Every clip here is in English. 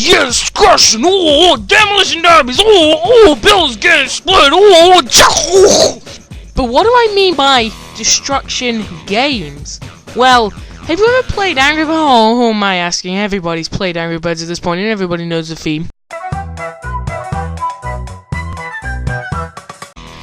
yeah, discussion, oh, demolition derbies, oh, bills getting split, oh. But what do I mean by destruction games? Well, have you ever played Angry Birds? Oh, who am I asking? Everybody's played Angry Birds at this point, and everybody knows the theme.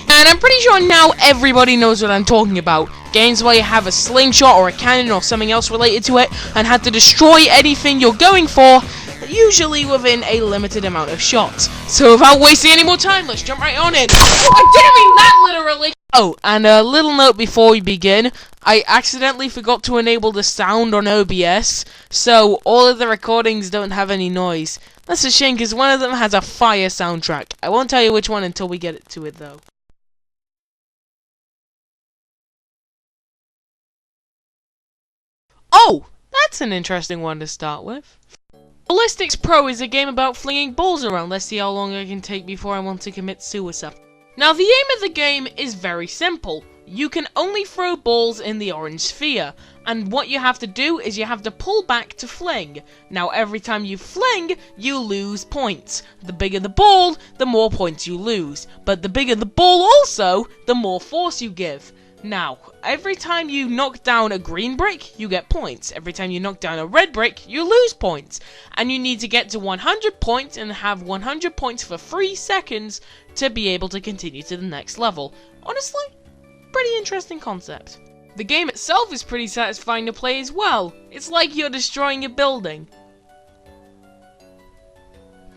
And I'm pretty sure now everybody knows what I'm talking about. Games where you have a slingshot or a cannon or something else related to it, and have to destroy anything you're going for, usually within a limited amount of shots. So without wasting any more time, let's jump right on in. I didn't mean that literally! Oh, and a little note before we begin. I accidentally forgot to enable the sound on OBS, so all of the recordings don't have any noise. That's a shame because one of them has a fire soundtrack. I won't tell you which one until we get to it though. Oh, that's an interesting one to start with. Ballistics Pro is a game about flinging balls around. Let's see how long I can take before I want to commit suicide. Now, the aim of the game is very simple. You can only throw balls in the orange sphere, and what you have to do is you have to pull back to fling. Now, every time you fling, you lose points. The bigger the ball, the more points you lose. But the bigger the ball also, the more force you give. Now, every time you knock down a green brick, you get points. Every time you knock down a red brick, you lose points. And you need to get to 100 points and have 100 points for 3 seconds to be able to continue to the next level. Honestly, pretty interesting concept. The game itself is pretty satisfying to play as well. It's like you're destroying a building.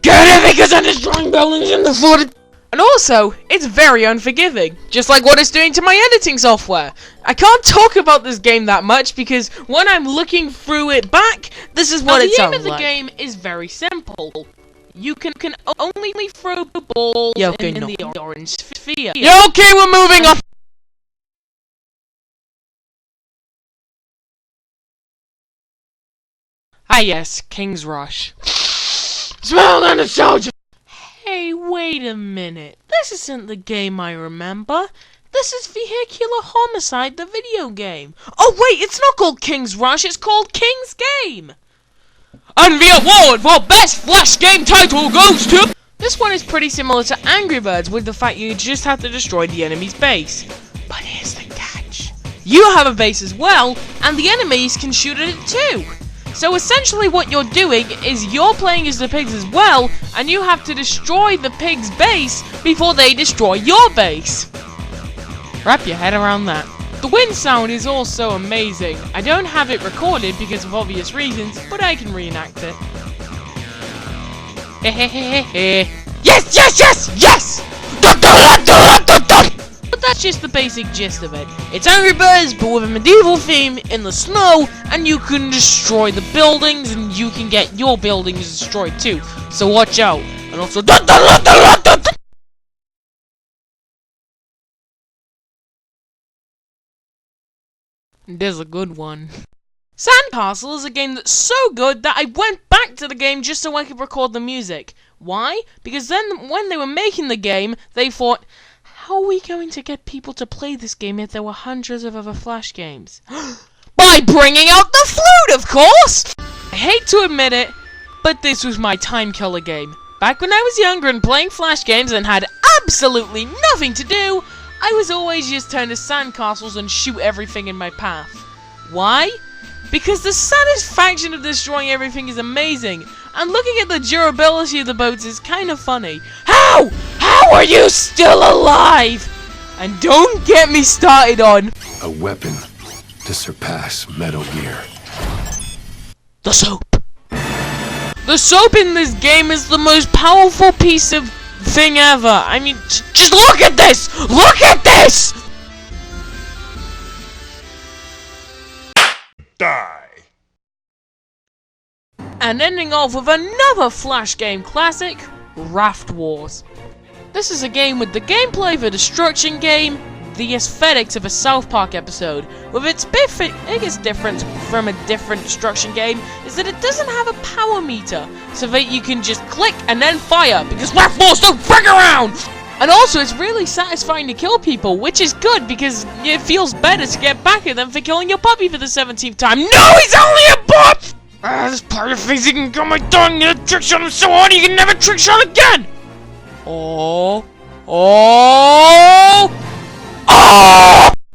Get it, because I'm destroying buildings in the footage! And also, it's very unforgiving, just like what it's doing to my editing software. I can't talk about this game that much because when I'm looking through it back, this is what it sounds like. The aim of the game is very simple. You can only throw balls in the orange sphere. Yeah, okay, we're moving on. Ah yes, King's Rush. Smell the nostalgia! Hey, wait a minute. This isn't the game I remember. This is Vehicular Homicide, the video game. Oh wait, it's not called King's Rush, it's called King's Game! And the award for Best Flash Game title goes to... This one is pretty similar to Angry Birds with the fact you just have to destroy the enemy's base. But here's the catch. You have a base as well, and the enemies can shoot at it too. So essentially what you're doing is you're playing as the pigs as well, and you have to destroy the pig's base before they destroy your base. Wrap your head around that. The wind sound is also amazing. I don't have it recorded because of obvious reasons, but I can reenact it. Yes, yes, yes, yes! But that's just the basic gist of it. It's Angry Birds, but with a medieval theme in the snow, and you can destroy the buildings, and you can get your buildings destroyed too. So watch out. And also, there's a good one. Sandcastle is a game that's so good that I went back to the game just so I could record the music. Why? Because then when they were making the game, they thought, how are we going to get people to play this game if there were hundreds of other Flash games? By bringing out the flute, of course! I hate to admit it, but this was my time killer game. Back when I was younger and playing Flash games and had absolutely nothing to do, I was always just turn to sandcastles and shoot everything in my path. Why? Because the satisfaction of destroying everything is amazing, and looking at the durability of the boats is kind of funny. How? How are you still alive? And don't get me started on a weapon to surpass Metal Gear. The soap. The soap in this game is the most powerful piece of thing ever. I mean, just look at this! Look at this! Die! And ending off with another Flash game classic, Raft Wars. This is a game with the gameplay of a destruction game, the aesthetics of a South Park episode. With its biggest difference from a different destruction game is that it doesn't have a power meter, so that you can just click and then fire, because Raft Wars don't fuck around! And also, it's really satisfying to kill people, which is good, because it feels better to get back at them for killing your puppy for the 17th time. No, he's only a pup! This part of your face, you can go my tongue, you trick shot him so hard you can never trick shot again! Oh!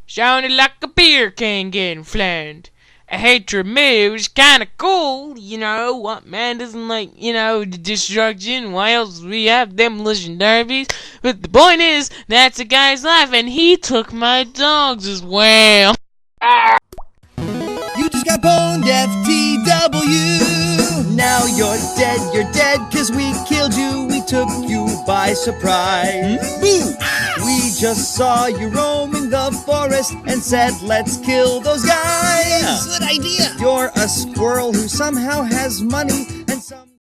Sounded like a beer can getting flamed. I hate to admit it was kinda cool, you know, what man doesn't like, you know, the destruction, why else we have demolition derbies, but the point is, that's a guy's life, and he took my dogs as well. You just got boned, FTW. Now you're dead, cause we killed you, we took you by surprise. Boo! We just saw you roaming the forest and said, let's kill those guys. Good idea. You're a squirrel who somehow has money,